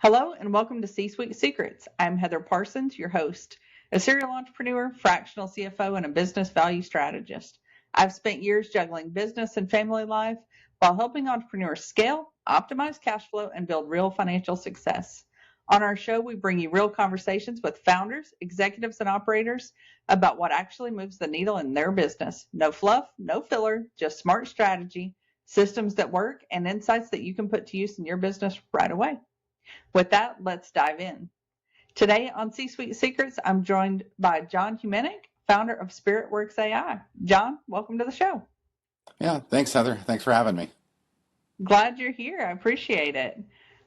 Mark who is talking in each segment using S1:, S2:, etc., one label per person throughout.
S1: Hello and welcome to C-Suite Secrets. I'm Heather Parsons, your host, a serial entrepreneur, fractional CFO, and a business value strategist. I've spent years juggling business and family life while helping entrepreneurs scale, optimize cash flow, and build real financial success. On our show, we bring you real conversations with founders, executives, and operators about what actually moves the needle in their business. No fluff, no filler, just smart strategy, systems that work, and insights that you can put to use in your business right away. With that, let's dive in. Today on C-Suite Secrets, I'm joined by John Humenik, founder of SpiritWorks AI. John, welcome to the show.
S2: Yeah, thanks, Heather. Thanks for having me.
S1: Glad you're here. I appreciate it.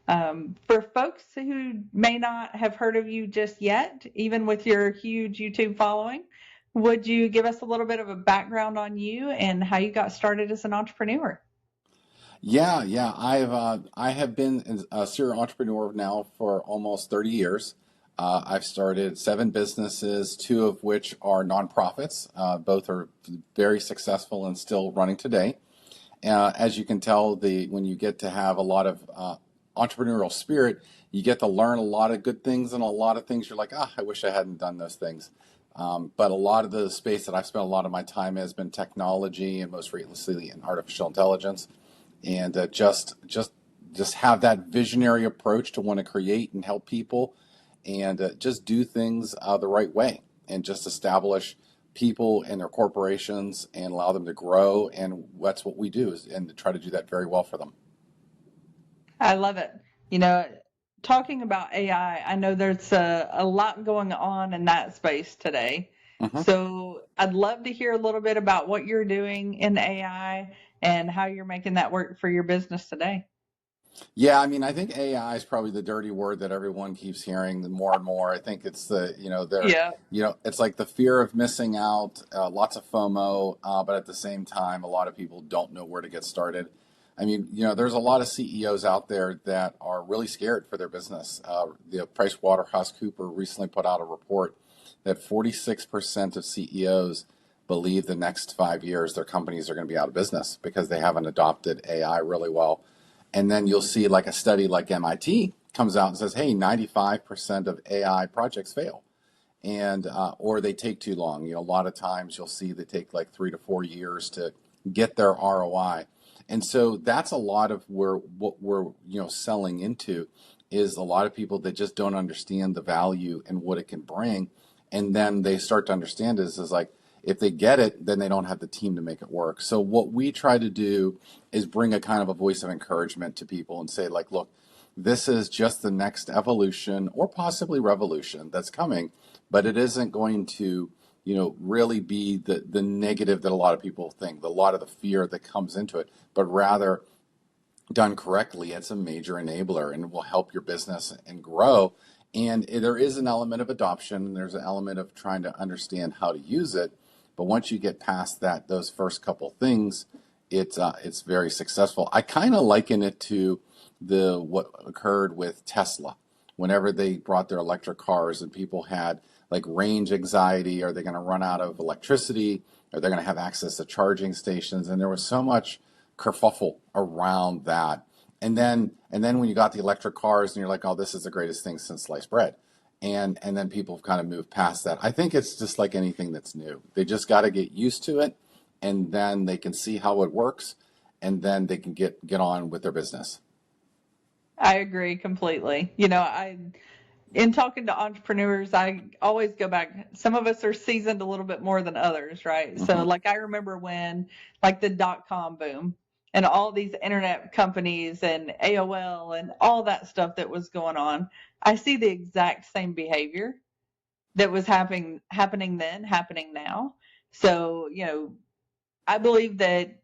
S1: For folks who may not have heard of you just yet, even with your huge YouTube following, would you give us a little bit of a background on you and how you got started as an entrepreneur?
S2: Yeah. I have been a serial entrepreneur now for almost 30 years. I've started 7 businesses, 2 of which are nonprofits. Both are very successful and still running today. As you can tell, when you get to have a lot of entrepreneurial spirit, you get to learn a lot of good things, and a lot of things you're like, I wish I hadn't done those things. But a lot of the space that I've spent a lot of my time in has been technology, and most recently in artificial intelligence. And just have that visionary approach to want to create and help people, and just do things the right way, and just establish people and their corporations and allow them to grow. And that's what we do, and to try to do that very well for them.
S1: I love it. Talking about AI, I know there's a lot going on in that space today.
S2: Mhm.
S1: So I'd love to hear a little bit about what you're doing in AI and how you're making that work for your business today.
S2: Yeah, I mean, I think AI is probably the dirty word that everyone keeps hearing more and more. I think it's
S1: Yeah.
S2: it's like the fear of missing out, lots of FOMO, but at the same time, a lot of people don't know where to get started. I mean, there's a lot of CEOs out there that are really scared for their business. The PricewaterhouseCoopers recently put out a report that 46% of CEOs believe the next 5 years their companies are going to be out of business because they haven't adopted AI really well. And then you'll see like a study like MIT comes out and says, hey, 95% of AI projects fail, and or they take too long. A lot of times you'll see they take like 3 to 4 years to get their ROI. And so that's a lot of what we're selling into, is a lot of people that just don't understand the value and what it can bring. And then they start to understand is like, if they get it, then they don't have the team to make it work. So what we try to do is bring a kind of a voice of encouragement to people and say, like, look, this is just the next evolution or possibly revolution that's coming, but it isn't going to, really be the negative that a lot of people think, a lot of the fear that comes into it, but rather done correctly, it's a major enabler and will help your business and grow. And there is an element of adoption, and there's an element of trying to understand how to use it. But once you get past those first couple things, it's very successful. I kind of liken it to what occurred with Tesla. Whenever they brought their electric cars and people had like range anxiety, are they going to run out of electricity? Are they going to have access to charging stations? And there was so much kerfuffle around that. And then when you got the electric cars and you're like, oh, this is the greatest thing since sliced bread. And then people have kind of moved past that. I think it's just like anything that's new. They just got to get used to it, and then they can see how it works, and then they can get on with their business.
S1: I agree completely. In talking to entrepreneurs, I always go back. Some of us are seasoned a little bit more than others, right? So like I remember when like the .com boom and all these internet companies and AOL and all that stuff that was going on, I see the exact same behavior that was happening then, happening now. So, I believe that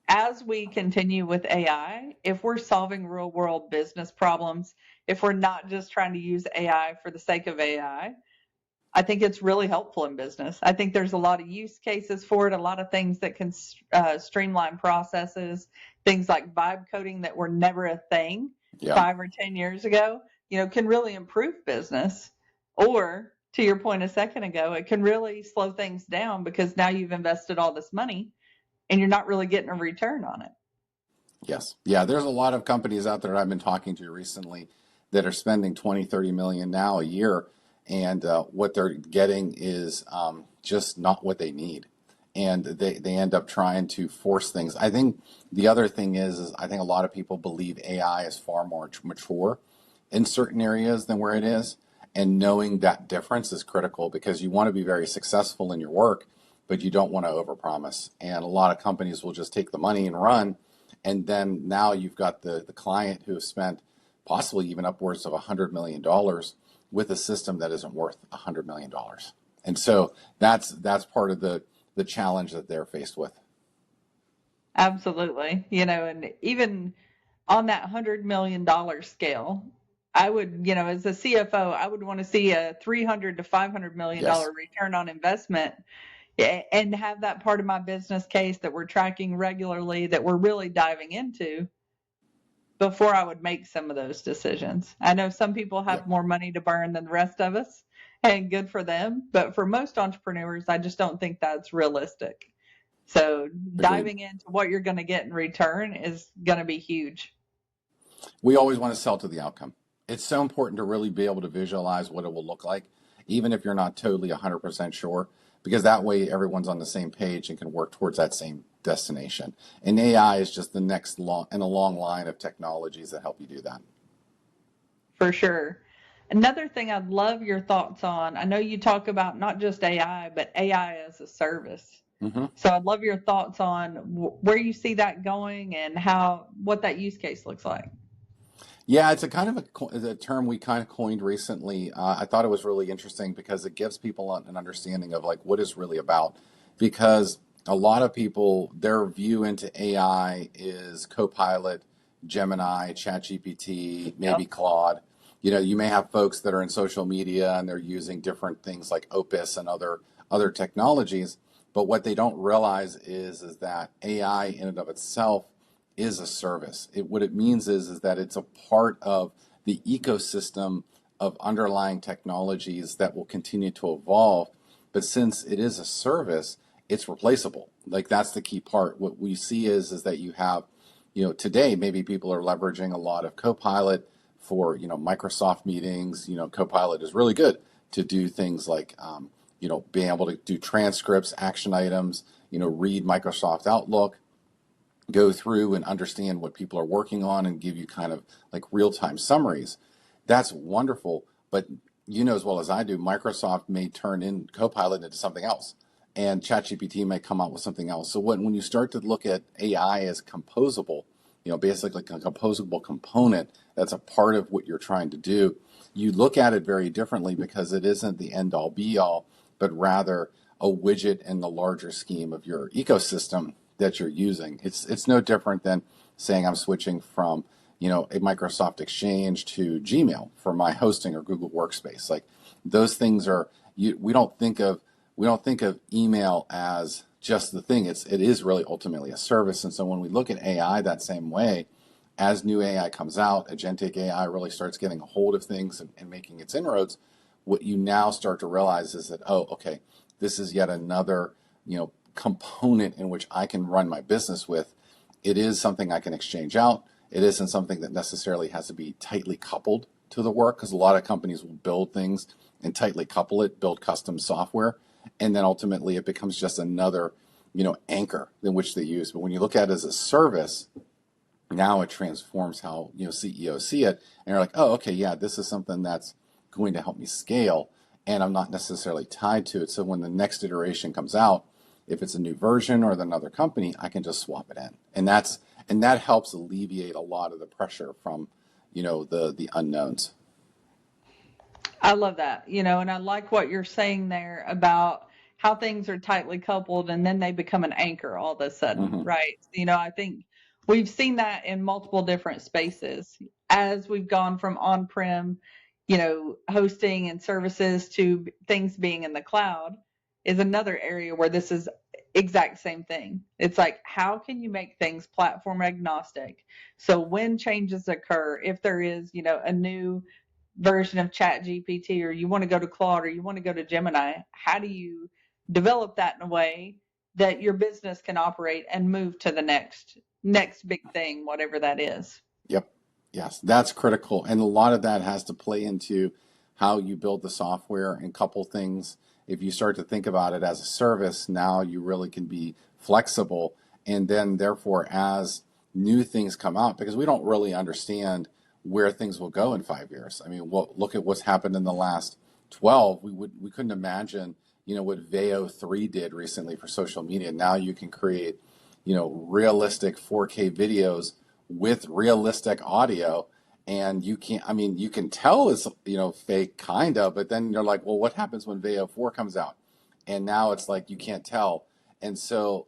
S1: as we continue with AI, if we're solving real world business problems, if we're not just trying to use AI for the sake of AI, I think it's really helpful in business. I think there's a lot of use cases for it, a lot of things that can streamline processes, things like vibe coding that were never a thing 5 or 10 years ago, can really improve business. Or to your point a second ago, it can really slow things down because now you've invested all this money and you're not really getting a return on it.
S2: Yes. Yeah, there's a lot of companies out there I've been talking to recently that are spending 20, 30 million now a year, and what they're getting is just not what they need. And they end up trying to force things. I think the other thing is I think a lot of people believe AI is far more mature in certain areas than where it is. And knowing that difference is critical because you want to be very successful in your work, but you don't want to overpromise. And a lot of companies will just take the money and run. And then now you've got the client who has spent possibly even upwards of $100 million with a system that isn't worth $100 million. And so that's part of the challenge that they're faced with.
S1: Absolutely. And even on that $100 million scale, I would, as a CFO, I would want to see a $300 to $500 million
S2: Yes,
S1: return on investment and have that part of my business case that we're tracking regularly, that we're really diving into before I would make some of those decisions. I know some people have
S2: yep,
S1: more money to burn than the rest of us, and good for them. But for most entrepreneurs, I just don't think that's realistic. So
S2: agreed.
S1: diving into what you're going to get in return is going to be huge.
S2: We always want to sell to the outcome. It's so important to really be able to visualize what it will look like, even if you're not totally 100% sure, because that way everyone's on the same page and can work towards that same destination. And AI is just the next in a long line of technologies that help you do that.
S1: For sure. Another thing I'd love your thoughts on, I know you talk about not just AI, but AI as a service.
S2: Mm-hmm.
S1: So I'd love your thoughts on where you see that going and what that use case looks like.
S2: Yeah, it's a kind of a term we kind of coined recently. I thought it was really interesting because it gives people an understanding of like what it's really about. Because a lot of people, their view into AI is Copilot, Gemini, ChatGPT, maybe
S1: Yep.
S2: Claude. You may have folks that are in social media and they're using different things like Opus and other technologies. But what they don't realize is that AI in and of itself is a service. What it means is that it's a part of the ecosystem of underlying technologies that will continue to evolve. But since it is a service, it's replaceable. Like that's the key part. What we see is that you have, today maybe people are leveraging a lot of Copilot for, Microsoft meetings. Copilot is really good to do things like, being able to do transcripts, action items, read Microsoft Outlook, go through and understand what people are working on and give you kind of like real-time summaries. That's wonderful, but you know as well as I do, Microsoft may turn in Copilot into something else, and ChatGPT may come out with something else. So when you start to look at AI as composable, basically a composable component that's a part of what you're trying to do, you look at it very differently because it isn't the end-all be-all, but rather a widget in the larger scheme of your ecosystem that you're using. It's no different than saying I'm switching from a Microsoft Exchange to Gmail for my hosting or Google Workspace. Like those things are we don't think of email as just the thing. It is really ultimately a service. And so when we look at AI that same way, as new AI comes out, agentic AI really starts getting a hold of things and making its inroads. What you now start to realize is that, oh, okay, this is yet another component in which I can run my business with. It is something I can exchange out. It isn't something that necessarily has to be tightly coupled to the work, because a lot of companies will build things and tightly couple it, build custom software, and then ultimately it becomes just another anchor in which they use. But when you look at it as a service, now it transforms how CEOs see it, and you're like, oh, okay, yeah, this is something that's going to help me scale, and I'm not necessarily tied to it. So when the next iteration comes out, if it's a new version or another company, I can just swap it in, and that helps alleviate a lot of the pressure from the unknowns.
S1: I love that, and I like what you're saying there about how things are tightly coupled and then they become an anchor all of a sudden,
S2: Mm-hmm.
S1: right? I think we've seen that in multiple different spaces as we've gone from on-prem, hosting and services to things being in the cloud is another area where this is exact same thing. It's like, how can you make things platform agnostic? So when changes occur, if there is, a new version of Chat GPT, or you want to go to Claude, or you want to go to Gemini, how do you develop that in a way that your business can operate and move to the next big thing, whatever that is?
S2: Yep. Yes, that's critical. And a lot of that has to play into how you build the software and couple things. If you start to think about it as a service, now you really can be flexible. And then, therefore, as new things come out, because we don't really understand where things will go in 5 years. I mean, look at what's happened in the last 12. We couldn't imagine, what Veo 3 did recently for social media. Now you can create, realistic 4K videos with realistic audio, and you can tell it's fake kind of, but then you're like, well, what happens when Veo 4 comes out? And now it's like you can't tell. And so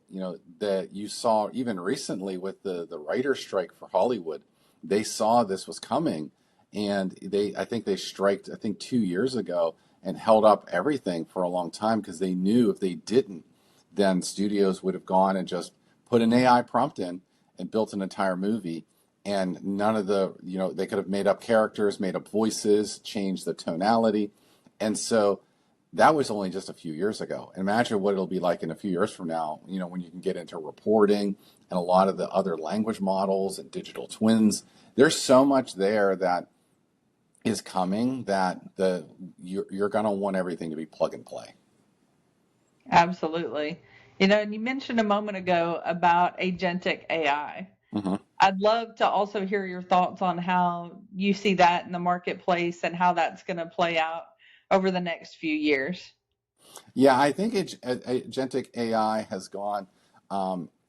S2: that you saw even recently with the writer strike for Hollywood, they saw this was coming, and I think they striked, I think 2 years ago, and held up everything for a long time because they knew if they didn't, then studios would have gone and just put an AI prompt in and built an entire movie, and none of they could have made up characters, made up voices, changed the tonality. And so that was only just a few years ago. Imagine what it'll be like in a few years from now, when you can get into reporting and a lot of the other language models and digital twins. There's so much there that is coming that you're going to want everything to be plug and play.
S1: Absolutely. And you mentioned a moment ago about agentic AI.
S2: Mm-hmm.
S1: I'd love to also hear your thoughts on how you see that in the marketplace and how that's going to play out over the next few years.
S2: Yeah, I think agentic AI has gone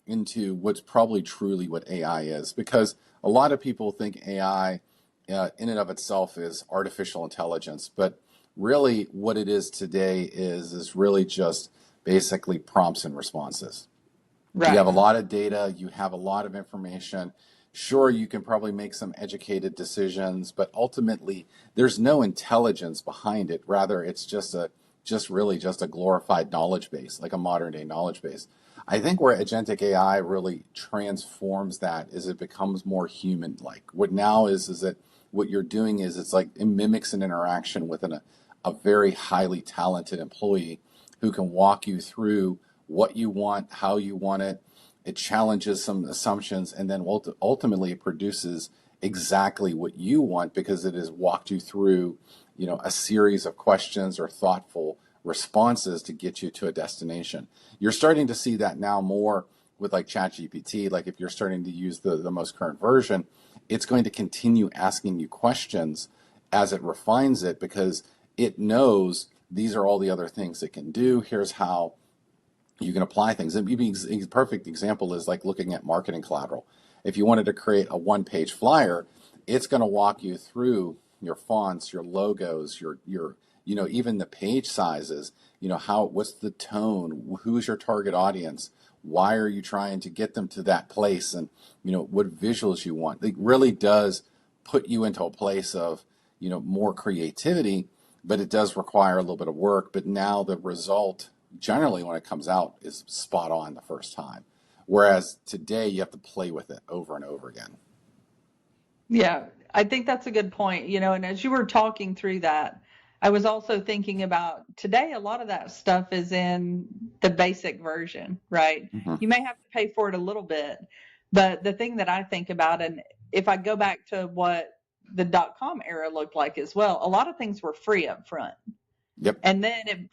S2: into what's probably truly what AI is, because a lot of people think AI in and of itself is artificial intelligence, but really what it is today is really just basically prompts and responses. You have a
S1: Right.
S2: lot of data, you have a lot of information. Sure, you can probably make some educated decisions, but ultimately there's no intelligence behind it. Rather, it's just a glorified knowledge base, like a modern day knowledge base. I think where agentic AI really transforms that is it becomes more human like. What now is that what you're doing is it's like it mimics an interaction with a very highly talented employee who can walk you through what you want, how you want it. It challenges some assumptions, and then ultimately it produces exactly what you want because it has walked you through, a series of questions or thoughtful responses to get you to a destination. You're starting to see that now more with like ChatGPT. Like if you're starting to use the most current version, it's going to continue asking you questions as it refines it because it knows these are all the other things it can do. Here's how you can apply things. And a perfect example is like looking at marketing collateral. If you wanted to create a one-page flyer, it's going to walk you through your fonts, your logos, your even the page sizes. What's the tone? Who's your target audience? Why are you trying to get them to that place? And what visuals you want. It really does put you into a place of more creativity, but it does require a little bit of work. But now the result, generally when it comes out, is spot on the first time. Whereas today you have to play with it over and over again.
S1: Yeah, I think that's a good point. And as you were talking through that, I was also thinking about today, a lot of that stuff is in the basic version, right?
S2: Mm-hmm.
S1: You may have to pay for it a little bit, but the thing that I think about, and if I go back to what the .com era looked like as well, a lot of things were free up front.
S2: Yep.
S1: And then it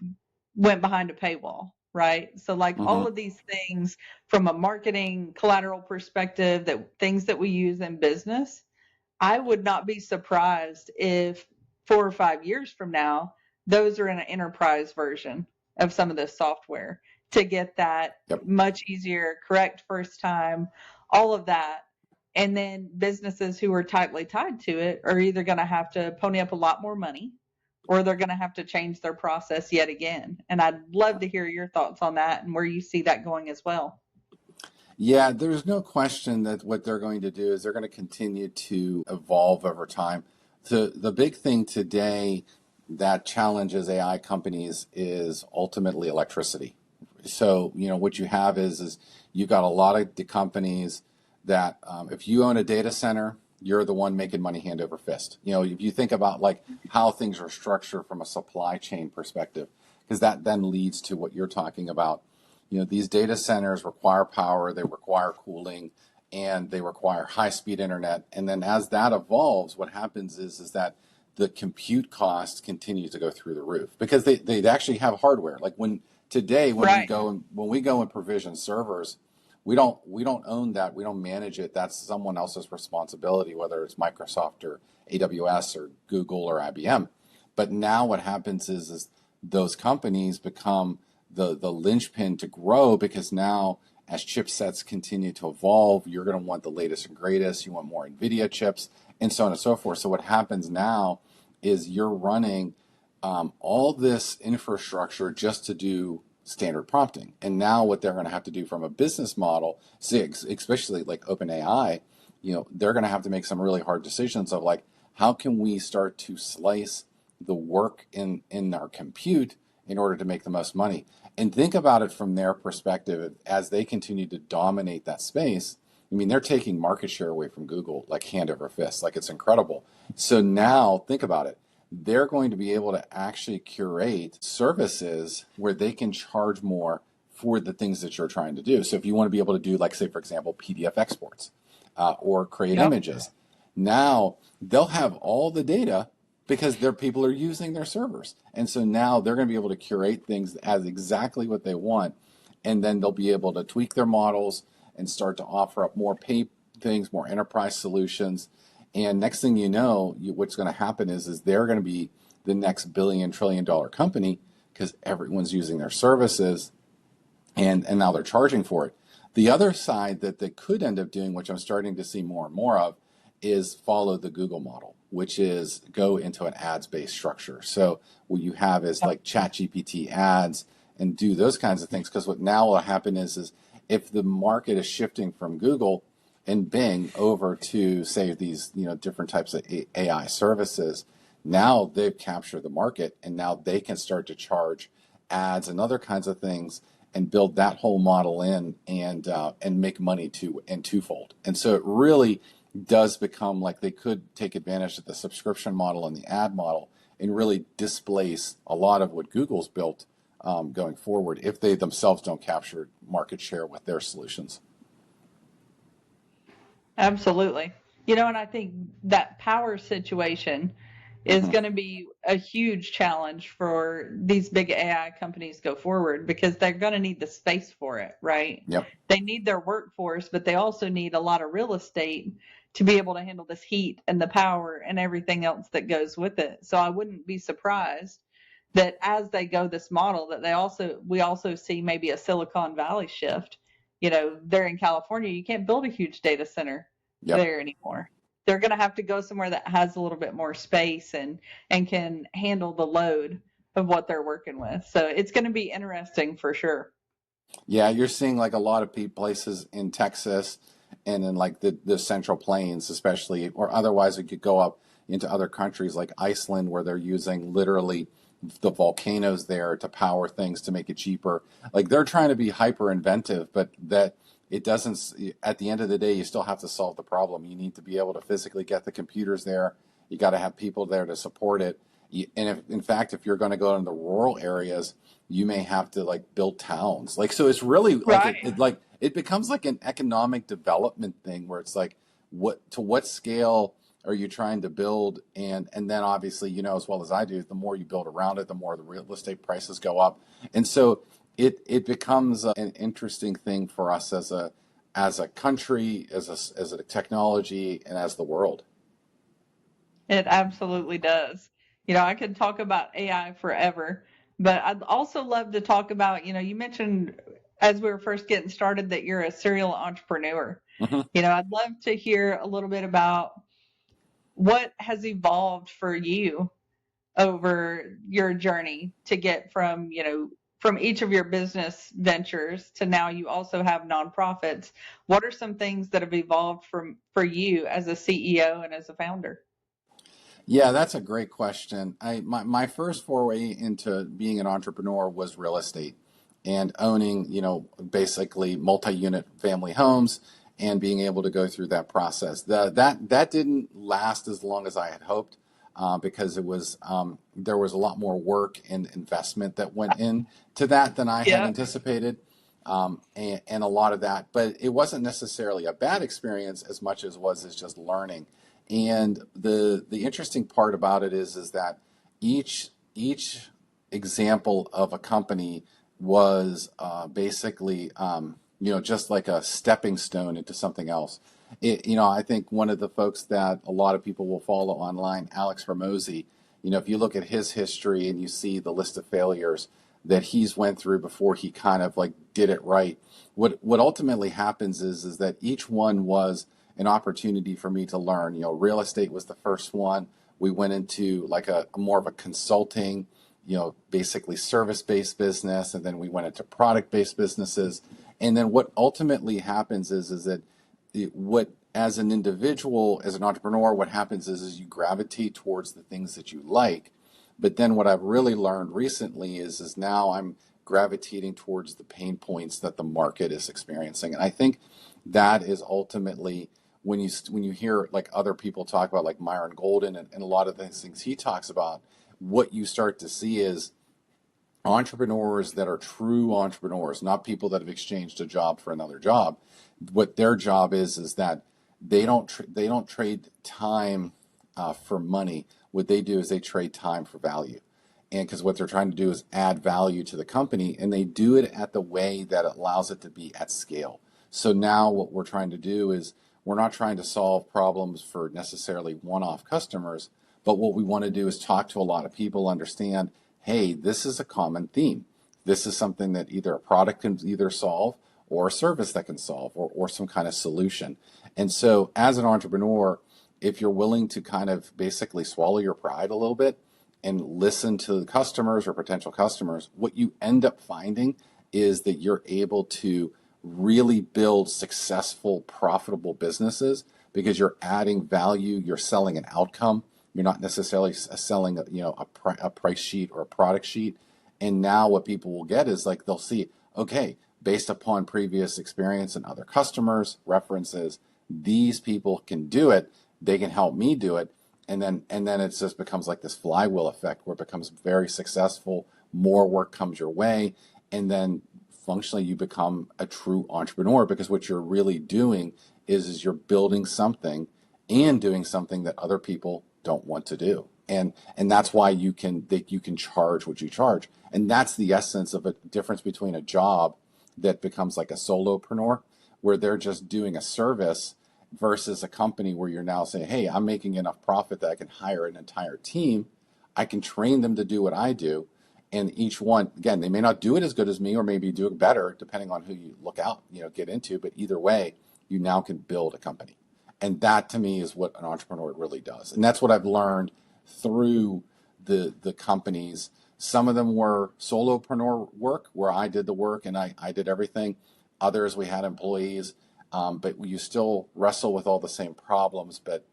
S1: went behind a paywall, right? So like
S2: Mm-hmm.
S1: all of these things from a marketing collateral perspective, that things that we use in business, I would not be surprised if 4 or 5 years from now, those are in an enterprise version of some of this software to get that
S2: Yep.
S1: much easier, correct first time, all of that. And then businesses who are tightly tied to it are either going to have to pony up a lot more money or they're going to have to change their process yet again. And I'd love to hear your thoughts on that and where you see that going as well.
S2: Yeah, there's no question that what they're going to do is they're going to continue to evolve over time. The big thing today that challenges AI companies is ultimately electricity. So, what you have is you've got a lot of the companies that if you own a data center, you're the one making money hand over fist. If you think about like how things are structured from a supply chain perspective, because that then leads to what you're talking about. These data centers require power, they require cooling, and they require high-speed internet. And then as that evolves, what happens is that the compute costs continue to go through the roof because they actually have hardware. Like when we
S1: Right.
S2: go and provision servers, we don't own that. We don't manage it. That's someone else's responsibility, whether it's Microsoft or AWS or Google or IBM. But now what happens is those companies become the linchpin to grow because now as chipsets continue to evolve, you're going to want the latest and greatest. You want more NVIDIA chips and so on and so forth. So what happens now is you're running all this infrastructure just to do standard prompting. And now what they're going to have to do from a business model, especially like OpenAI, they're going to have to make some really hard decisions of like, how can we start to slice the work in our compute in order to make the most money? And think about it from their perspective as they continue to dominate that space. I mean, they're taking market share away from Google like hand over fist, like it's incredible. So now think about it. They're going to be able to actually curate services where they can charge more for the things that you're trying to do. So if you want to be able to do, like, say, for example, PDF exports or create
S1: Yep.
S2: images, now they'll have all the data because their people are using their servers. And so now they're going to be able to curate things as exactly what they want. And then they'll be able to tweak their models and start to offer up more paid things, more enterprise solutions. And next thing you know, what's going to happen is they're going to be the next billion-trillion-dollar company because everyone's using their services and now they're charging for it. The other side that they could end up doing, which I'm starting to see more and more of, is follow the Google model, which is go into an ads-based structure. So what you have is
S1: Yep.
S2: like ChatGPT ads and do those kinds of things. Because what now will happen is if the market is shifting from Google and Bing over to say these different types of AI services, now they've captured the market and now they can start to charge ads and other kinds of things and build that whole model in and make money twofold. And so it really does become like they could take advantage of the subscription model and the ad model and really displace a lot of what Google's built going forward if they themselves don't capture market share with their solutions.
S1: Absolutely. And I think that power situation is
S2: Mm-hmm.
S1: going to be a huge challenge for these big AI companies go forward because they're going to need the space for it, right?
S2: Yep.
S1: They need their workforce, but they also need a lot of real estate to be able to handle this heat and the power and everything else that goes with it. So I wouldn't be surprised that as they go this model that we also see maybe a Silicon Valley shift. They're in California, you can't build a huge data center
S2: Yep.
S1: there anymore. They're going to have to go somewhere that has a little bit more space and can handle the load of what they're working with. So it's going to be interesting for sure.
S2: Yeah, you're seeing like a lot of places in Texas and in like the Central Plains, especially, or otherwise it could go up into other countries like Iceland, where they're using literally the volcanoes there to power things to make it cheaper. Like they're trying to be hyper inventive, but that it doesn't, at the end of the day, you still have to solve the problem. You need to be able to physically get the computers there. You got to have people there to support it. And in fact, if you're going to go into the rural areas, you may have to like build towns. Like, so it's really like
S1: Right.
S2: it becomes like an economic development thing where it's like, what scale are you trying to build? And then obviously, as well as I do, the more you build around it, the more the real estate prices go up. And so it becomes an interesting thing for us as a country, as a technology, and as the world.
S1: It absolutely does. I could talk about AI forever, but I'd also love to talk about, you mentioned as we were first getting started that you're a serial entrepreneur.
S2: Mhm.
S1: I'd love to hear a little bit about what has evolved for you over your journey to get from each of your business ventures to now you also have nonprofits. What are some things that have evolved for you as a CEO and as a founder?
S2: Yeah, that's a great question. My first foray into being an entrepreneur was real estate and owning, basically multi-unit family homes and being able to go through that process. That didn't last as long as I had hoped because there was a lot more work and investment that went into that than I had
S1: Yeah.
S2: anticipated. and a lot of that. But it wasn't necessarily a bad experience as much as was as just learning. And the interesting part about it is that each example of a company was basically just like a stepping stone into something else. I think one of the folks that a lot of people will follow online, Alex Ramosi, if you look at his history and you see the list of failures that he's went through before he kind of like did it right, what ultimately happens is that each one was an opportunity for me to learn. Real estate was the first one. We went into like a more of a consulting, basically service-based business, and then we went into product-based businesses. And then what ultimately happens is that what as an individual, as an entrepreneur, what happens is you gravitate towards the things that you like. But then what I've really learned recently is now I'm gravitating towards the pain points that the market is experiencing. And I think that is ultimately when you hear like other people talk about like Myron Golden and a lot of the things he talks about, what you start to see is entrepreneurs that are true entrepreneurs, not people that have exchanged a job for another job. What their job is that they don't trade time for money. What they do is they trade time for value, and because what they're trying to do is add value to the company, and they do it at the way that allows it to be at scale. So now what we're trying to do is we're not trying to solve problems for necessarily one-off customers, but what we want to do is talk to a lot of people, understand, hey, this is a common theme. This is something that either a product can either solve or a service that can solve or some kind of solution. And so as an entrepreneur, if you're willing to kind of basically swallow your pride a little bit and listen to the customers or potential customers, what you end up finding is that you're able to really build successful, profitable businesses because you're adding value, you're selling an outcome. You're not necessarily selling a price sheet or a product sheet. And now what people will get is like they'll see, okay, based upon previous experience and other customers, references, these people can do it. They can help me do it. And then it just becomes like this flywheel effect where it becomes very successful. More work comes your way. And then functionally you become a true entrepreneur because what you're really doing is you're building something and doing something that other people don't want to do. And that's why you can charge what you charge. And that's the essence of a difference between a job that becomes like a solopreneur, where they're just doing a service, versus a company where you're now saying, hey, I'm making enough profit that I can hire an entire team. I can train them to do what I do. And each one, again, they may not do it as good as me or maybe do it better, depending on who you get into. But either way, you now can build a company. And that to me is what an entrepreneur really does. And that's what I've learned through the companies. Some of them were solopreneur work where I did the work and I did everything. Others, we had employees, but you still wrestle with all the same problems. But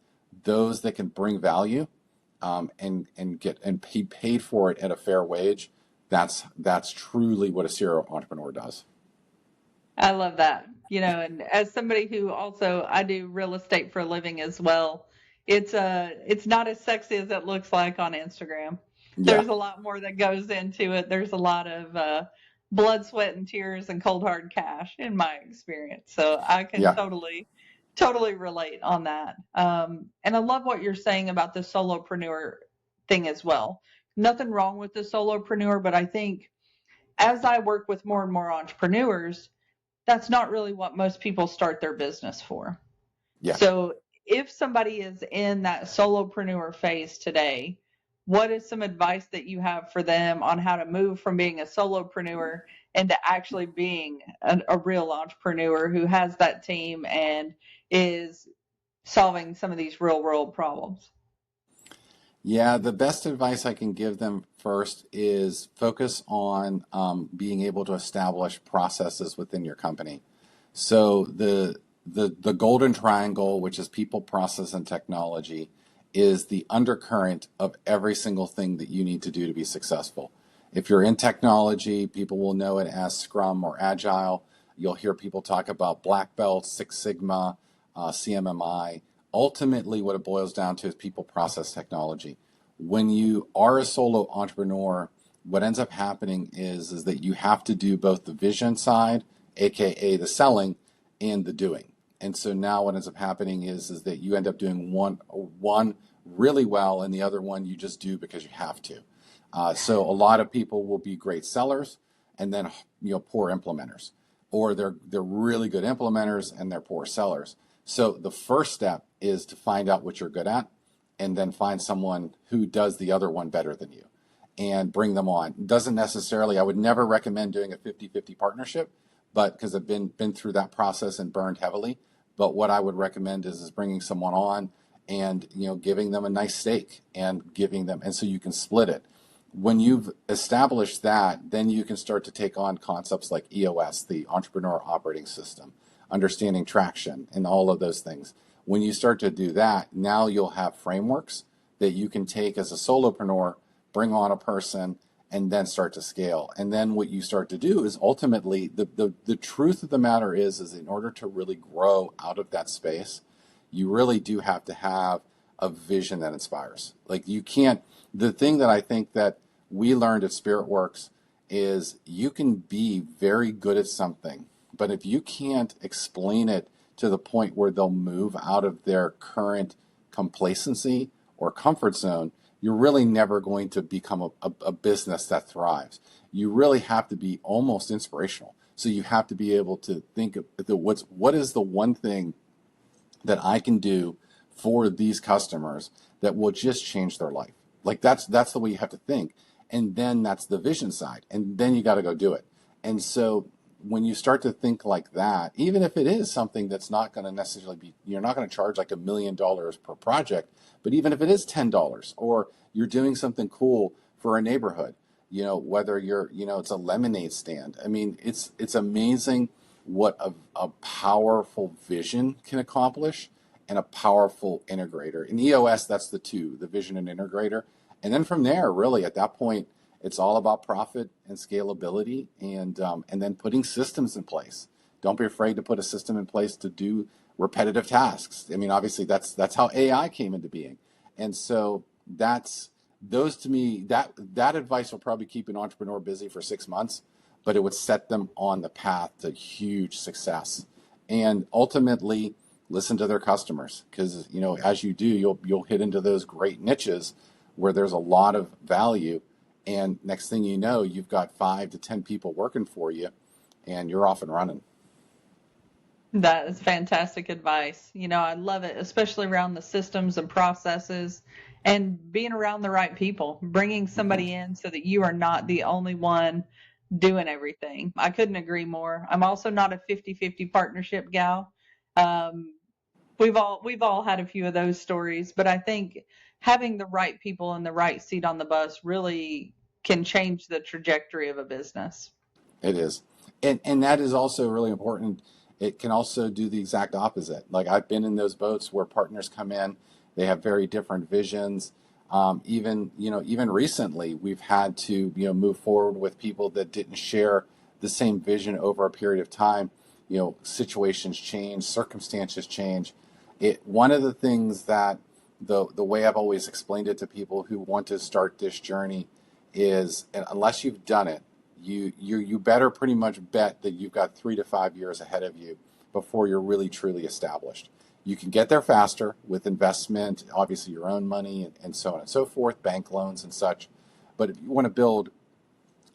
S2: those that can bring value and be paid for it at a fair wage, that's truly what a serial entrepreneur does.
S1: I love that. And as somebody who also, I do real estate for a living as well, it's not as sexy as it looks like on Instagram.
S2: Yeah.
S1: There's a lot more that goes into it. There's a lot of blood, sweat, and tears and cold hard cash in my experience. So I can
S2: Yeah.
S1: totally relate on that. And I love what you're saying about the solopreneur thing as well. Nothing wrong with the solopreneur, but I think as I work with more and more entrepreneurs, that's not really what most people start their business for.
S2: Yeah.
S1: So if somebody is in that solopreneur phase today, what is some advice that you have for them on how to move from being a solopreneur into actually being a real entrepreneur who has that team and is solving some of these real world problems?
S2: Yeah, the best advice I can give them first is focus on being able to establish processes within your company. So the golden triangle, which is people, process, and technology, is the undercurrent of every single thing that you need to do to be successful. If you're in technology, people will know it as Scrum or Agile. You'll hear people talk about Black Belt, Six Sigma, CMMI. Ultimately, what it boils down to is people, process, technology. When you are a solo entrepreneur, what ends up happening is that you have to do both the vision side aka the selling and the doing. And so now what ends up happening is that you end up doing one really well, and the other one you just do because you have to. So a lot of people will be great sellers and then poor implementers, or they're really good implementers and they're poor sellers. So the first step is to find out what you're good at, and then find someone who does the other one better than you and bring them on. Doesn't necessarily, I would never recommend doing a 50-50 partnership, but because I've been through that process and burned heavily. But what I would recommend is bringing someone on and giving them a nice stake and giving them, and so you can split it. When you've established that, then you can start to take on concepts like EOS, the Entrepreneur Operating System, understanding traction, and all of those things. When you start to do that, now you'll have frameworks that you can take as a solopreneur, bring on a person, and then start to scale. And then what you start to do is ultimately, the truth of the matter is in order to really grow out of that space, you really do have to have a vision that inspires. Like you can't, the thing that I think that we learned at SpiritWorks is you can be very good at something, but if you can't explain it to the point where they'll move out of their current complacency or comfort zone, you're really never going to become a business that thrives. You really have to be almost inspirational. So you have to be able to think of what is the one thing that I can do for these customers that will just change their life. Like that's the way you have to think. And then that's the vision side. And then you got to go do it. And so when you start to think like that, even if it is something that's not going to necessarily be, you're not going to charge like $1 million per project, but even if it is $10, or you're doing something cool for a neighborhood, whether it's a lemonade stand. I mean, it's amazing what a powerful vision can accomplish, and a powerful integrator. In EOS, that's the two, the vision and integrator. And then from there, really, at that point, it's all about profit and scalability, and then putting systems in place. Don't be afraid to put a system in place to do repetitive tasks. I mean, obviously, that's how AI came into being. And so those to me, that advice will probably keep an entrepreneur busy for 6 months, but it would set them on the path to huge success. And ultimately, listen to their customers, because as you do, you'll hit into those great niches where there's a lot of value, and next thing you know, you've got 5 to 10 people working for you, and you're off and running.
S1: That is fantastic advice. I love it, especially around the systems and processes and being around the right people, bringing somebody in so that you are not the only one doing everything. I couldn't agree more. I'm also not a 50-50 partnership gal. Um, we've all had a few of those stories, but I think having the right people in the right seat on the bus really can change the trajectory of a business.
S2: It is. And that is also really important. It can also do the exact opposite. Like I've been in those boats where partners come in, they have very different visions. Even recently, we've had to move forward with people that didn't share the same vision over a period of time. Situations change, circumstances change. One of the things that the way I've always explained it to people who want to start this journey is, and unless you've done it, you better pretty much bet that you've got 3 to 5 years ahead of you before you're really truly established. You can get there faster with investment, obviously your own money, and so on and so forth, bank loans and such. But if you want to build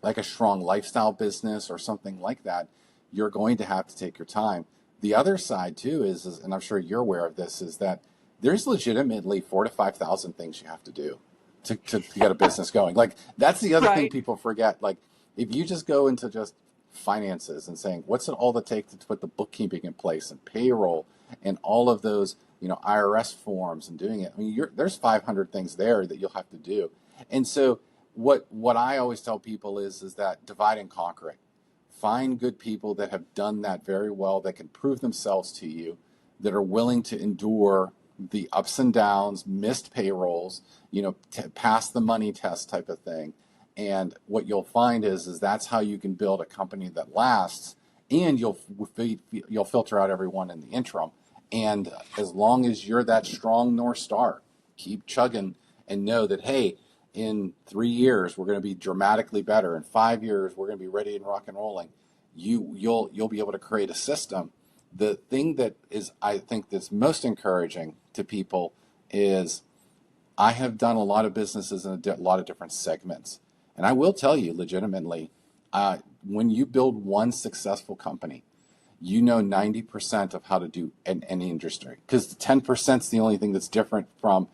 S2: like a strong lifestyle business or something like that, you're going to have to take your time. The other side too is, and I'm sure you're aware of this, is that there's legitimately 4,000 to 5,000 things you have to do to get a business going. Like that's the other thing
S1: Right.
S2: people forget. Like if you just go into just finances and saying, what's it all to take to put the bookkeeping in place and payroll and all of those, IRS forms and doing it. I mean, there's 500 things there that you'll have to do. And so what I always tell people is that divide and conquer it. Find good people that have done that very well, that can prove themselves to you, that are willing to endure the ups and downs, missed payrolls, pass the money test type of thing. And what you'll find is that's how you can build a company that lasts, and you'll filter out everyone in the interim. And as long as you're that strong North Star, keep chugging and know that, hey, in 3 years, we're going to be dramatically better. In 5 years, we're going to be ready and rock and rolling. you'll be able to create a system. The thing that is, I think, that's most encouraging to people is I have done a lot of businesses in a lot of different segments, and I will tell you legitimately, when you build one successful company, you know 90% of how to do in any industry, because the 10% is the only thing that's different from,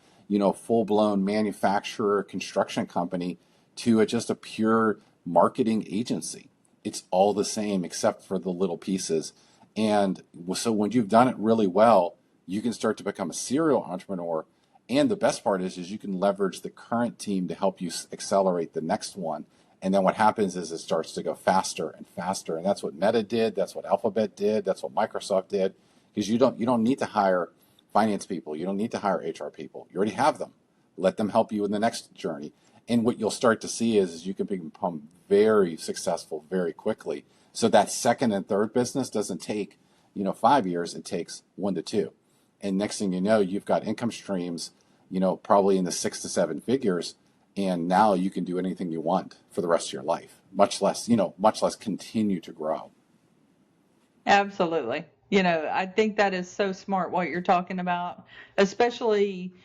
S2: full-blown manufacturer construction company to just a pure marketing agency. It's all the same except for the little pieces. And so when you've done it really well, you can start to become a serial entrepreneur. And the best part is you can leverage the current team to help you accelerate the next one. And then what happens is it starts to go faster and faster. And that's what Meta did. That's what Alphabet did. That's what Microsoft did. Because you don't need to hire finance people. You don't need to hire HR people. You already have them. Let them help you in the next journey. And what you'll start to see is you can become very successful very quickly. So that second and third business doesn't take, 5 years. It takes 1 to 2. And next thing you know, you've got income streams, probably in the 6 to 7 figures. And now you can do anything you want for the rest of your life, much less continue to grow.
S1: Absolutely. I think that is so smart what you're talking about, especially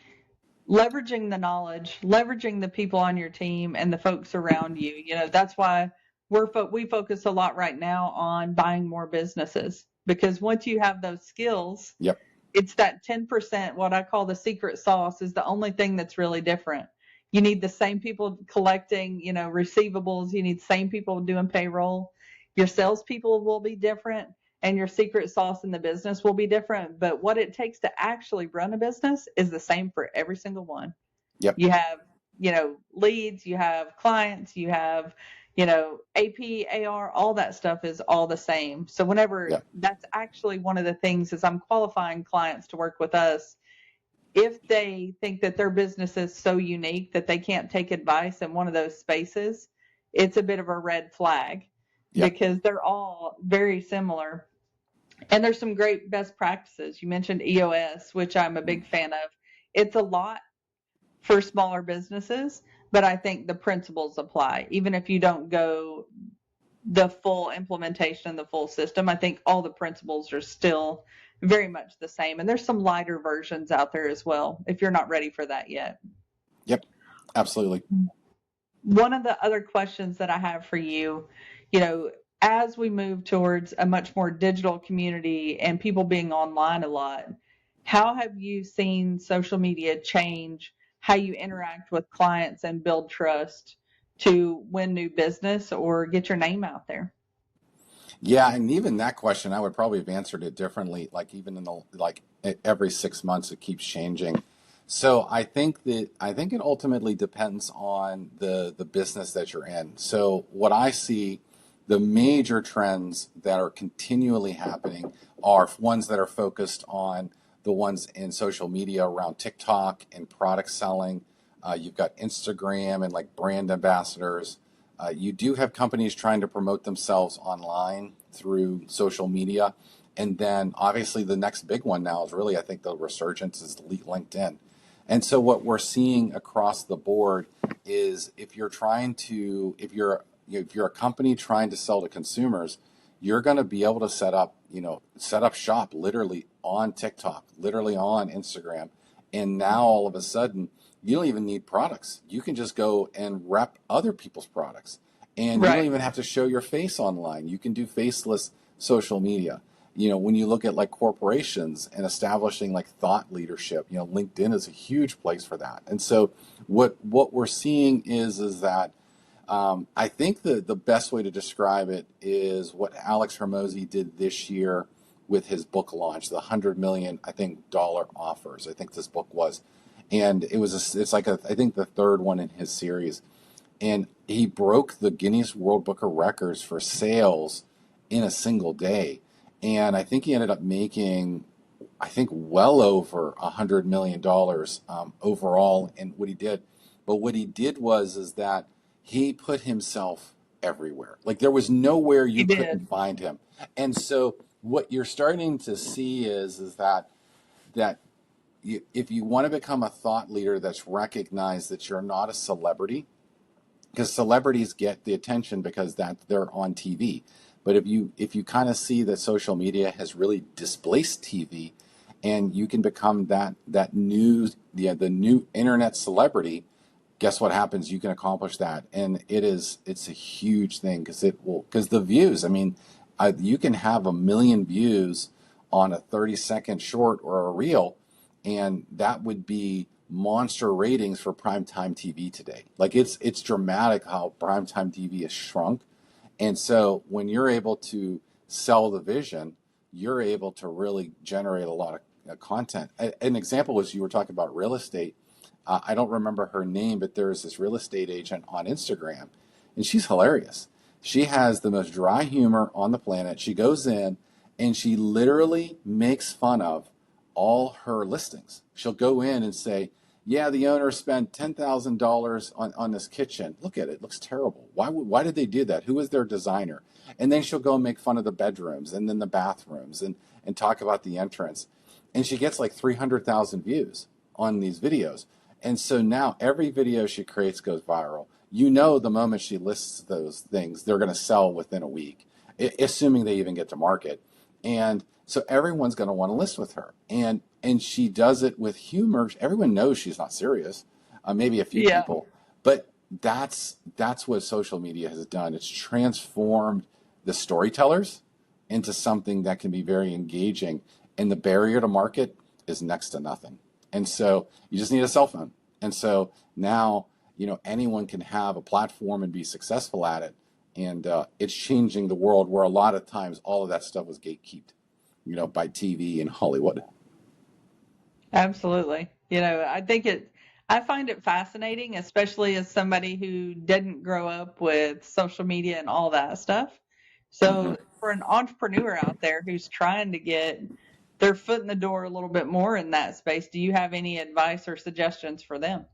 S1: leveraging the knowledge, leveraging the people on your team and the folks around you. That's why we focus a lot right now on buying more businesses, because once you have those skills,
S2: Yep.
S1: it's that 10%, what I call the secret sauce, is the only thing that's really different. You need the same people collecting, receivables. You need the same people doing payroll. Your salespeople will be different, and your secret sauce in the business will be different. But what it takes to actually run a business is the same for every single one.
S2: Yep.
S1: You have, leads, you have clients, you have, AP, AR, all that stuff is all the same. So
S2: Yep.
S1: that's actually one of the things is I'm qualifying clients to work with us. If they think that their business is so unique that they can't take advice in one of those spaces, it's a bit of a red flag,
S2: Yep.
S1: because they're all very similar. And there's some great best practices. You mentioned EOS, which I'm a big fan of. It's a lot for smaller businesses, but I think the principles apply. Even if you don't go the full implementation and the full system, I think all the principles are still very much the same. And there's some lighter versions out there as well, if you're not ready for that yet.
S2: Yep. Absolutely.
S1: One of the other questions that I have for you, as we move towards a much more digital community and people being online a lot, how have you seen social media change how you interact with clients and build trust to win new business or get your name out there?
S2: Yeah, and even that question, I would probably have answered it differently. Like even in every 6 months, it keeps changing. So I think it ultimately depends on the business that you're in. So what I see, the major trends that are continually happening are ones that are focused on the ones in social media around TikTok and product selling. You've got Instagram and like brand ambassadors. You do have companies trying to promote themselves online through social media. And then obviously the next big one now is really, I think the resurgence is LinkedIn. And so what we're seeing across the board is if you're a company trying to sell to consumers, you're going to be able to set up shop literally on TikTok, literally on Instagram. And now all of a sudden, you don't even need products. You can just go and rep other people's products. And you don't
S1: Right.
S2: even have to show your face online. You can do faceless social media. When you look at like corporations and establishing like thought leadership, LinkedIn is a huge place for that. And so what we're seeing is that I think the best way to describe it is what Alex Hormozy did this year with his book launch, the 100 million, I think, dollar offers. I think this book was, and it's like I think the third one in his series, and he broke the Guinness World Book of Records for sales in a single day, and I think he ended up making, I think, well over $100 million overall in what he did. But what he did is that he put himself everywhere. Like there was nowhere
S1: He
S2: you couldn't
S1: did.
S2: find him. And so what you're starting to see is that if you want to become a thought leader that's recognized that you're not a celebrity, because celebrities get the attention because that they're on TV. But if you kind of see that social media has really displaced TV, and you can become that new the new internet celebrity, guess what happens? You can accomplish that, and it's a huge thing because the views. I mean, you can have 1 million views on a 30-second short or a reel, and that would be monster ratings for primetime TV today. Like it's dramatic how primetime TV has shrunk, and so when you're able to sell the vision, you're able to really generate a lot of content. An example was you were talking about real estate. I don't remember her name, but there is this real estate agent on Instagram, and she's hilarious. She has the most dry humor on the planet. She goes in and she literally makes fun of all her listings. She'll go in and say, yeah, the owner spent $10,000 on this kitchen. Look at it. It looks terrible. Why did they do that? Who was their designer? And then she'll go and make fun of the bedrooms and then the bathrooms and talk about the entrance. And she gets like 300,000 views on these videos. And so now every video she creates goes viral. You know, the moment she lists those things, they're going to sell within a week, assuming they even get to market. And so everyone's going to want to list with her. And she does it with humor. Everyone knows she's not serious, maybe a few people. But that's what social media has done. It's transformed the storytellers into something that can be very engaging. And the barrier to market is next to nothing. And so you just need a cell phone. And so now, anyone can have a platform and be successful at it. And it's changing the world where a lot of times all of that stuff was gatekept, by TV and Hollywood.
S1: Absolutely. I find it fascinating, especially as somebody who didn't grow up with social media and all that stuff. So for an entrepreneur out there who's trying to get their foot in the door a little bit more in that space, do you have any advice or suggestions for them?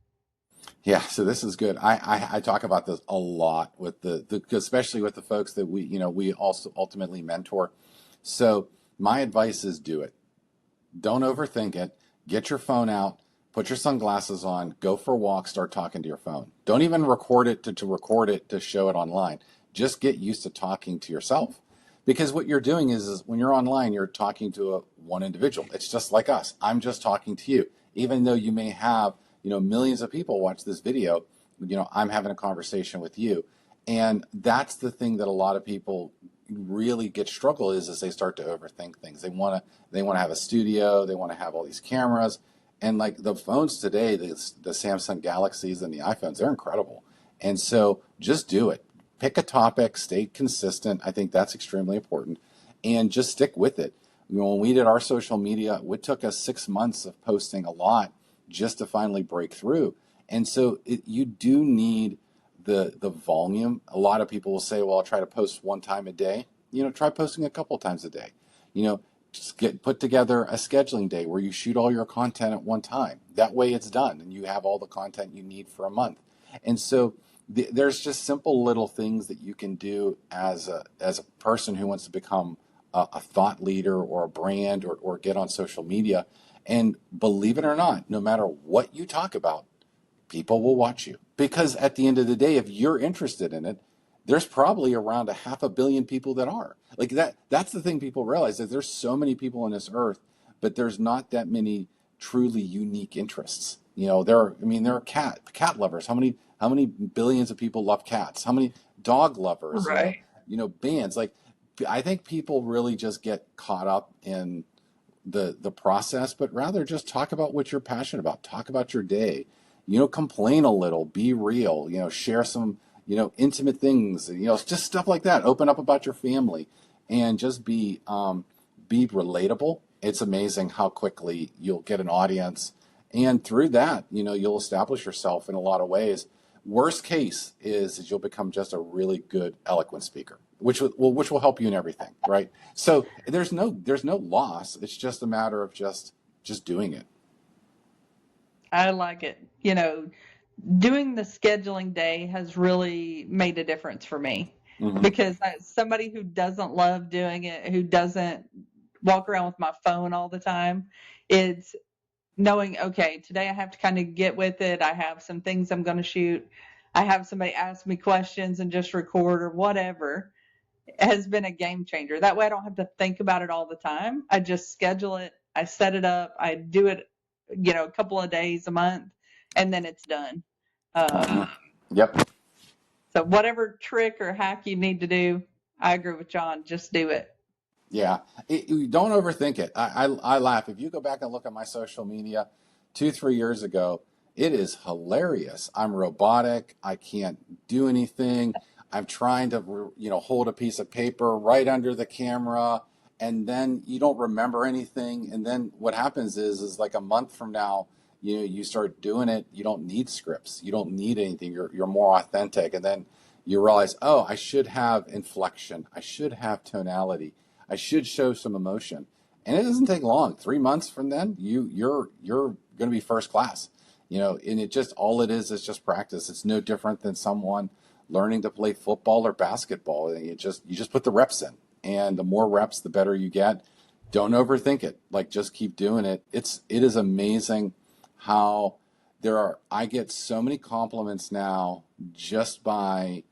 S2: Yeah, so this is good. I talk about this a lot with especially with the folks that we also ultimately mentor. So my advice is do it. Don't overthink it. Get your phone out, put your sunglasses on, go for a walk, start talking to your phone. Don't even record it to record it to show it online. Just get used to talking to yourself. Because what you're doing is when you're online, you're talking to one individual. It's just like us. I'm just talking to you. Even though you may have, millions of people watch this video, I'm having a conversation with you. And that's the thing that a lot of people really struggle is they start to overthink things. They want to have a studio, they want to have all these cameras, and like the phones today, the Samsung Galaxies and the iPhones, they're incredible. And so just do it. Pick a topic, stay consistent. I think that's extremely important, and just stick with it. When we did our social media, it took us 6 months of posting a lot just to finally break through. And so you do need the volume. A lot of people will say, well, I'll try to post one time a day. Try posting a couple times a day. Just put together a scheduling day where you shoot all your content at one time. That way it's done and you have all the content you need for a month. And so there's just simple little things that you can do as a person who wants to become a thought leader or a brand or get on social media. And believe it or not, no matter what you talk about, people will watch you. Because at the end of the day, if you're interested in it, there's probably around 500 million people that are. Like that's the thing people realize, that there's so many people on this earth, but there's not that many truly unique interests. There are cat lovers. How many billions of people love cats? How many dog lovers?
S1: Right.
S2: Bands. Like, I think people really just get caught up in the process, but rather just talk about what you're passionate about. Talk about your day. Complain a little, be real, share some, intimate things, just stuff like that. Open up about your family and just be relatable. It's amazing how quickly you'll get an audience. And through that, you'll establish yourself in a lot of ways. Worst case is you'll become just a really good, eloquent speaker, which will help you in everything, right? So there's no loss. It's just a matter of just doing it.
S1: I like it. Doing the scheduling day has really made a difference for me because as somebody who doesn't love doing it, who doesn't walk around with my phone all the time, it's knowing, okay, today I have to kind of get with it. I have some things I'm going to shoot. I have somebody ask me questions and just record or whatever. has been a game changer. That way I don't have to think about it all the time. I just schedule it, I set it up, I do it, a couple of days a month, and then it's done.
S2: Hmm. Yep.
S1: So whatever trick or hack you need to do, I agree with John, just do it.
S2: Yeah, you don't overthink it. I laugh. If you go back and look at my social media 2, 3 years ago, it is hilarious. I'm robotic. I can't do anything. I'm trying to, hold a piece of paper right under the camera, and then you don't remember anything. And then what happens is like a month from now, you start doing it. You don't need scripts. You don't need anything. You're more authentic, and then you realize, oh, I should have inflection. I should have tonality. I should show some emotion. And it doesn't take long. 3 months from then, you're going to be first class. And it just, all it is just practice. It's no different than someone learning to play football or basketball. And you just put the reps in. And the more reps, the better you get. Don't overthink it. Like, just keep doing it. It is amazing how I get so many compliments now just by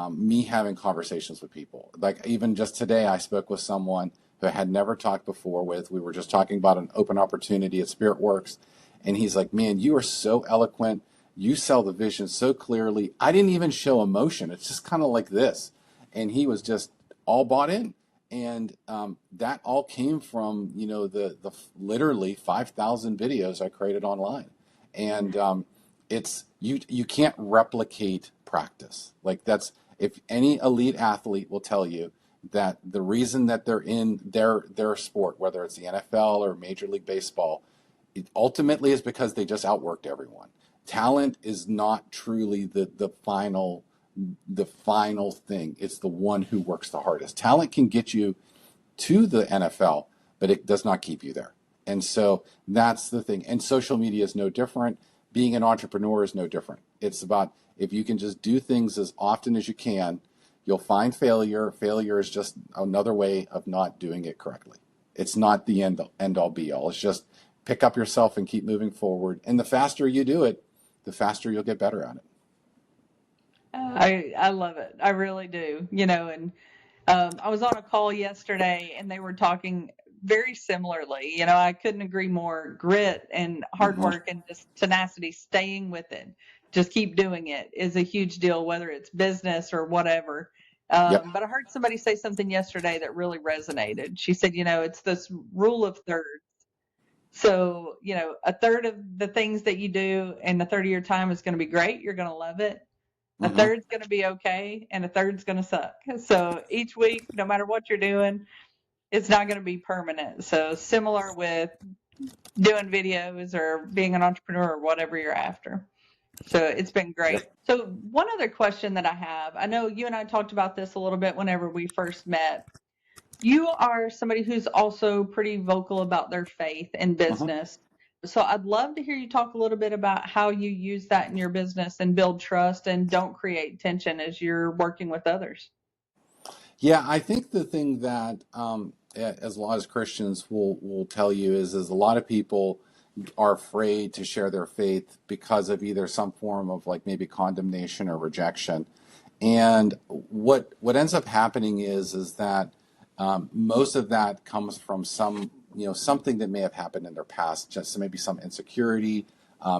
S2: me having conversations with people. Like, even just today, I spoke with someone who I had never talked before with. We were just talking about an open opportunity at SpiritWorks. And he's like, man, you are so eloquent. You sell the vision so clearly. I didn't even show emotion. It's just kind of like this. And he was just all bought in. And that all came from, the literally 5,000 videos I created online. And it's you can't replicate practice. Like, that's, if any elite athlete will tell you that the reason that they're in their sport, whether it's the NFL or Major League Baseball, it ultimately is because they just outworked everyone. Talent is not truly the final thing. It's the one who works the hardest. Talent can get you to the NFL, but it does not keep you there. And so that's the thing. And social media is no different. Being an entrepreneur is no different. It's about, if you can just do things as often as you can, you'll find failure. Failure is just another way of not doing it correctly. It's not the end all be all. It's just pick up yourself and keep moving forward. And the faster you do it, the faster you'll get better at it.
S1: I love it. I really do. And I was on a call yesterday and they were talking very similarly. I couldn't agree more. Grit and hard
S2: Mm-hmm.
S1: work and just tenacity, staying with it, just keep doing it is a huge deal, whether it's business or whatever.
S2: Yep.
S1: But I heard somebody say something yesterday that really resonated. She said, it's this rule of thirds. So, a third of the things that you do in a third of your time is going to be great. You're going to love it. A
S2: Mm-hmm.
S1: third's going to be okay, and a third's going to suck. So each week, no matter what you're doing, it's not going to be permanent. So similar with doing videos or being an entrepreneur or whatever you're after. So it's been great.
S2: Yep.
S1: So one other question that I have, I know you and I talked about this a little bit whenever we first met. You are somebody who's also pretty vocal about their faith in
S2: Mm-hmm.
S1: business. So I'd love to hear you talk a little bit about how you use that in your business and build trust and don't create tension as you're working with others.
S2: Yeah, I think the thing that, as a lot of Christians will tell you, is a lot of people are afraid to share their faith because of either some form of, like, maybe condemnation or rejection. And what ends up happening is that most of that comes from something that may have happened in their past, just maybe some insecurity,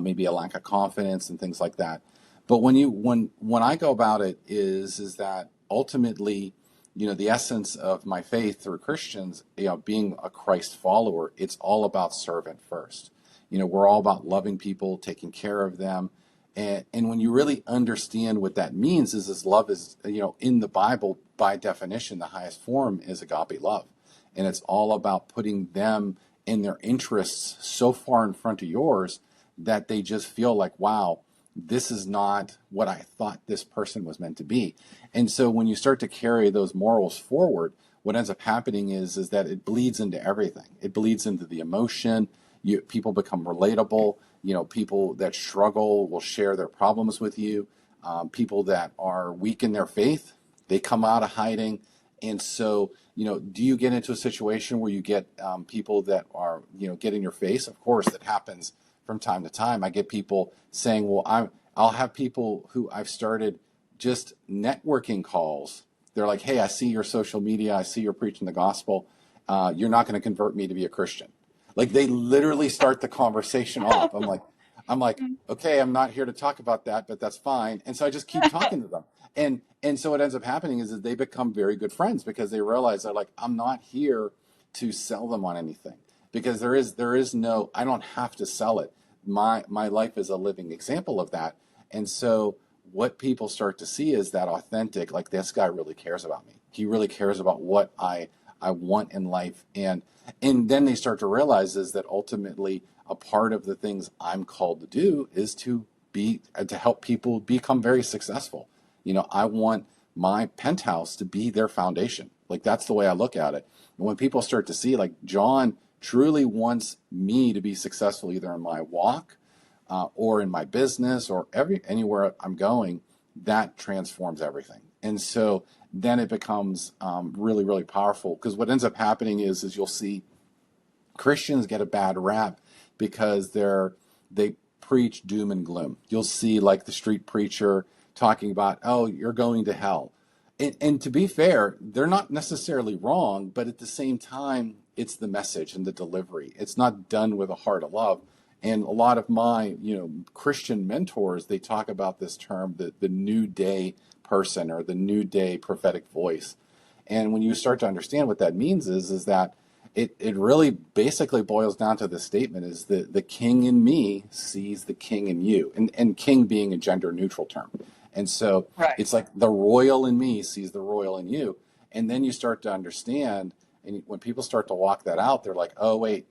S2: maybe a lack of confidence and things like that. But when I go about it is that ultimately, the essence of my faith through Christians, being a Christ follower, it's all about servant first. We're all about loving people, taking care of them. And when you really understand what that means, is love is, in the Bible, by definition, the highest form is agape love. And it's all about putting them and their interests so far in front of yours that they just feel like, wow, this is not what I thought this person was meant to be. And so when you start to carry those morals forward, what ends up happening is that it bleeds into everything. It bleeds into the emotion. People become relatable. People that struggle will share their problems with you. People that are weak in their faith, they come out of hiding. And so, do you get into a situation where you get people that are, get in your face? Of course, that happens from time to time. I get people saying, well, I'll have people who I've started just networking calls, They're like, hey, I see your social media. I see you're preaching the gospel. You're not going to convert me to be a Christian. Like they literally start the conversation off. I'm like, okay, I'm not here to talk about that, but that's fine. And so I just keep talking to them. And so what ends up happening is that they become very good friends because they realize they're like, I'm not here to sell them on anything because there is no, I don't have to sell it. My life is a living example of that. And so what people start to see is that authentic, like this guy really cares about me. He really cares about what I want in life. And then they start to realize is that ultimately a part of the things I'm called to do is to help people become very successful. I want my penthouse to be their foundation. Like that's the way I look at it. And when people start to see like John truly wants me to be successful either in my walk or in my business or anywhere I'm going, that transforms everything. And so then it becomes really, really powerful because what ends up happening is you'll see Christians get a bad rap because they preach doom and gloom. You'll see like the street preacher talking about, oh, you're going to hell. And to be fair, they're not necessarily wrong, but at the same time, it's the message and the delivery. It's not done with a heart of love. And a lot of my, Christian mentors, they talk about this term, the new day person or the new day prophetic voice. And when you start to understand what that means is that it really basically boils down to this statement is the king in me sees the king in you. And king being a gender neutral term. And so
S1: Right.
S2: it's like the royal in me sees the royal in you. And then you start to understand, and when people start to walk that out, they're like, oh, wait,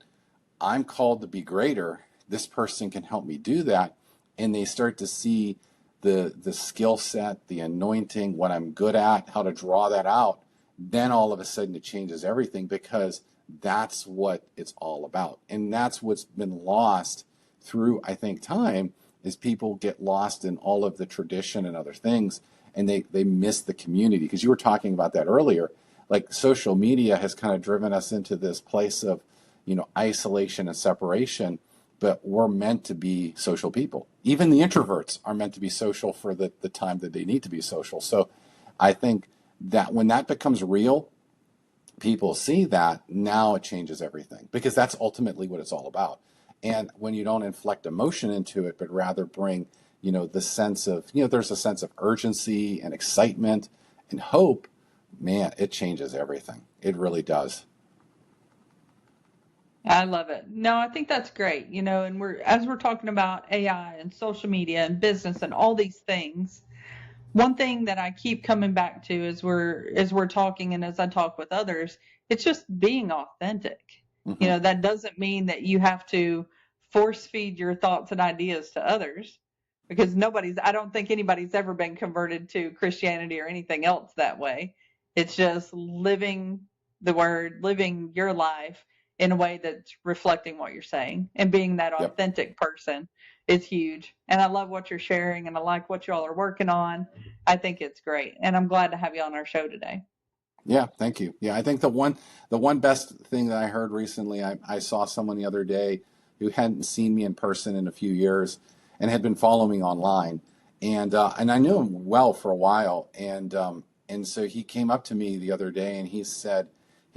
S2: I'm called to be greater. This person can help me do that. And they start to see the skill set, the anointing, what I'm good at, how to draw that out. Then all of a sudden it changes everything because that's what it's all about. And that's what's been lost through, I think, time is people get lost in all of the tradition and other things and they miss the community. Because you were talking about that earlier. Like social media has kind of driven us into this place of, isolation and separation, but we're meant to be social people. Even the introverts are meant to be social for the time that they need to be social. So I think that when that becomes real, people see that, now it changes everything because that's ultimately what it's all about. And when you don't inflect emotion into it, but rather bring, the sense of, there's a sense of urgency and excitement and hope, man, it changes everything. It really does.
S1: I love it. No, I think that's great. And as we're talking about AI and social media and business and all these things, one thing that I keep coming back to as we're talking and as I talk with others, it's just being authentic.
S2: Mm-hmm.
S1: That doesn't mean that you have to force feed your thoughts and ideas to others because I don't think anybody's ever been converted to Christianity or anything else that way. It's just living the word, living your life in a way that's reflecting what you're saying and being that
S2: Yep.
S1: authentic person is huge. And I love what you're sharing and I like what y'all are working on. I think it's great. And I'm glad to have you on our show today.
S2: Yeah, thank you. Yeah, I think the one best thing that I heard recently, I saw someone the other day who hadn't seen me in person in a few years and had been following me online, and I knew him well for a while, and so he came up to me the other day and he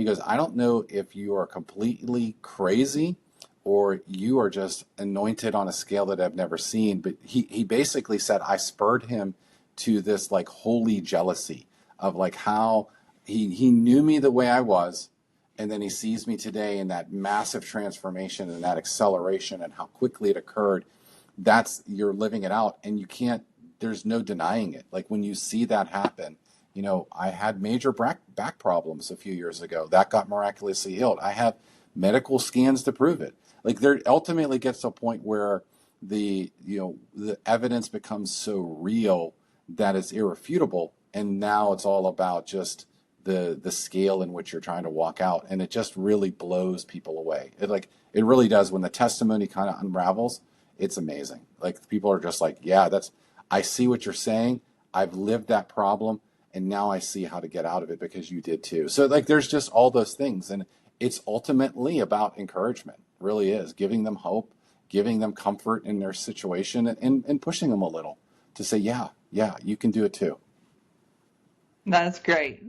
S2: goes, I don't know if you are completely crazy or you are just anointed on a scale that I've never seen, but he basically said I spurred him to this like holy jealousy of like how he knew me the way I was, and then he sees me today in that massive transformation and that acceleration and how quickly it occurred. That's you're living it out, and you can't. There's no denying it. Like when you see that happen, I had major back problems a few years ago. That got miraculously healed. I have medical scans to prove it. Like there ultimately gets to a point where the evidence becomes so real that it's irrefutable, and now it's all about just the scale in which you're trying to walk out, and it just really blows people away. It really does. When the testimony kind of unravels, it's amazing. Like people are just like, yeah, I see what you're saying. I've lived that problem, and now I see how to get out of it because you did too. So like there's just all those things, and it's ultimately about encouragement. It really is giving them hope, giving them comfort in their situation, and pushing them a little to say, yeah, you can do it too.
S1: That's great.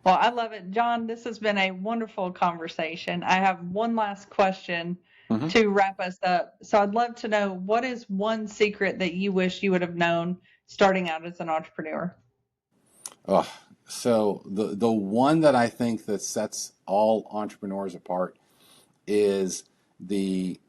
S1: Well, I love it. John, this has been a wonderful conversation. I have one last question
S2: Hmm.
S1: to wrap us up. So I'd love to know, what is one secret that you wish you would have known starting out as an entrepreneur?
S2: Oh, so the one that I think that sets all entrepreneurs apart is the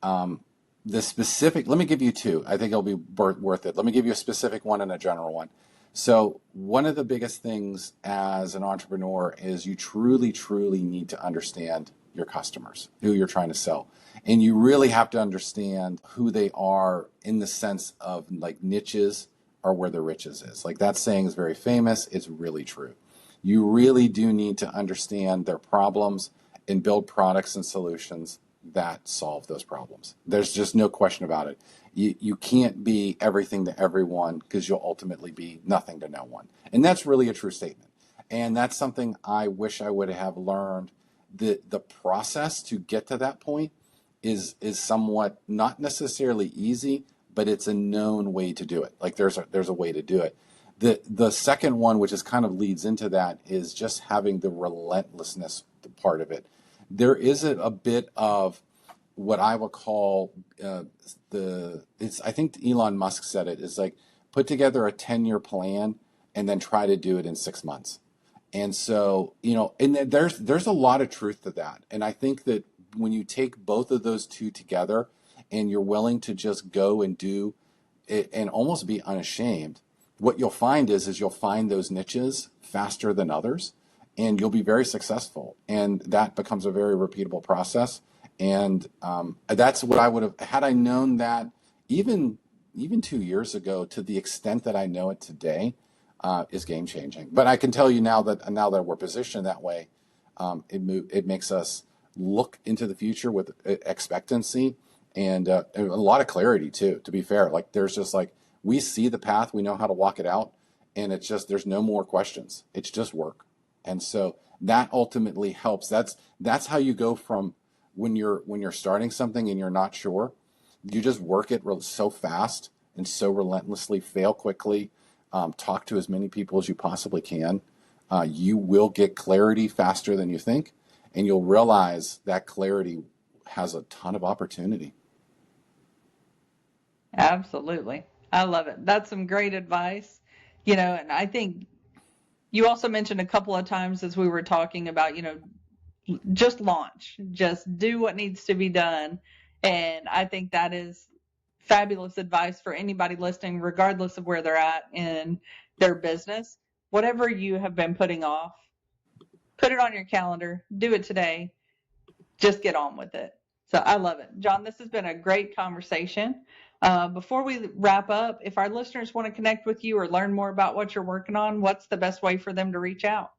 S2: specific. Let me give you two. I think it'll be worth it. Let me give you a specific one and a general one. So one of the biggest things as an entrepreneur is you truly, truly need to understand your customers, who you're trying to sell. And you really have to understand who they are in the sense of like niches are where the riches is. Like that saying is very famous. It's really true. You really do need to understand their problems and build products and solutions that solve those problems. There's just no question about it. You can't be everything to everyone because you'll ultimately be nothing to no one. And that's really a true statement. And that's something I wish I would have learned. The process to get to that point is somewhat not necessarily easy, but it's a known way to do it. Like there's a way to do it. The second one, which is kind of leads into that, is just having the relentlessness part of it. There is a bit of what I would call I think Elon Musk said it, is like put together a 10-year plan and then try to do it in 6 months. And so, and there's a lot of truth to that. And I think that when you take both of those two together and you're willing to just go and do it and almost be unashamed, what you'll find is you'll find those niches faster than others and you'll be very successful. And that becomes a very repeatable process. And that's what I would have, had I known that even 2 years ago, to the extent that I know it today, is game changing. But I can tell you now that we're positioned that way, it makes us look into the future with expectancy and a lot of clarity too. To be fair, like there's just like we see the path, we know how to walk it out, and it's just there's no more questions. It's just work, and so that ultimately helps. That's how you go from when you're starting something and you're not sure. You just work it so fast and so relentlessly, fail quickly, talk to as many people as you possibly can. You will get clarity faster than you think, and you'll realize that clarity has a ton of opportunity.
S1: Absolutely. I love it. That's some great advice. And I think you also mentioned a couple of times as we were talking about, just launch, just do what needs to be done. And I think that is fabulous advice for anybody listening, regardless of where they're at in their business. Whatever you have been putting off, put it on your calendar, do it today, just get on with it. So I love it. John, this has been a great conversation. Before we wrap up, if our listeners want to connect with you or learn more about what you're working on, what's the best way for them to reach out?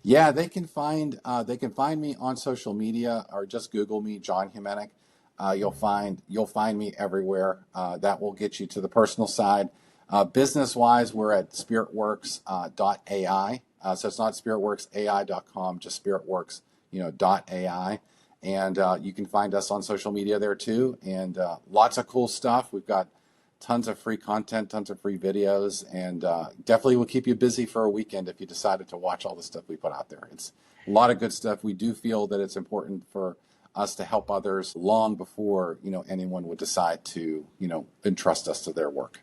S2: Yeah, they can find me on social media or just Google me, John Humenik. You'll find me everywhere. That will get you to the personal side. Business wise, we're at SpiritWorks .ai. So it's not SpiritWorksAI.com, just SpiritWorks .ai. And you can find us on social media there too. And lots of cool stuff. We've got tons of free content, tons of free videos, and definitely will keep you busy for a weekend if you decided to watch all the stuff we put out there. It's a lot of good stuff. We do feel that it's important for us to help others long before anyone would decide to entrust us to their work.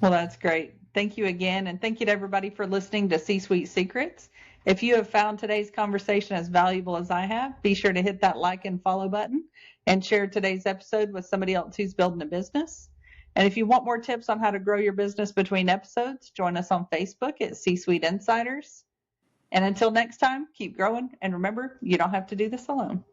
S1: Well, that's great. Thank you again. And thank you to everybody for listening to C-Suite Secrets. If you have found today's conversation as valuable as I have, be sure to hit that like and follow button and share today's episode with somebody else who's building a business. And if you want more tips on how to grow your business between episodes, join us on Facebook at C-Suite Insiders. And until next time, keep growing. And remember, you don't have to do this alone.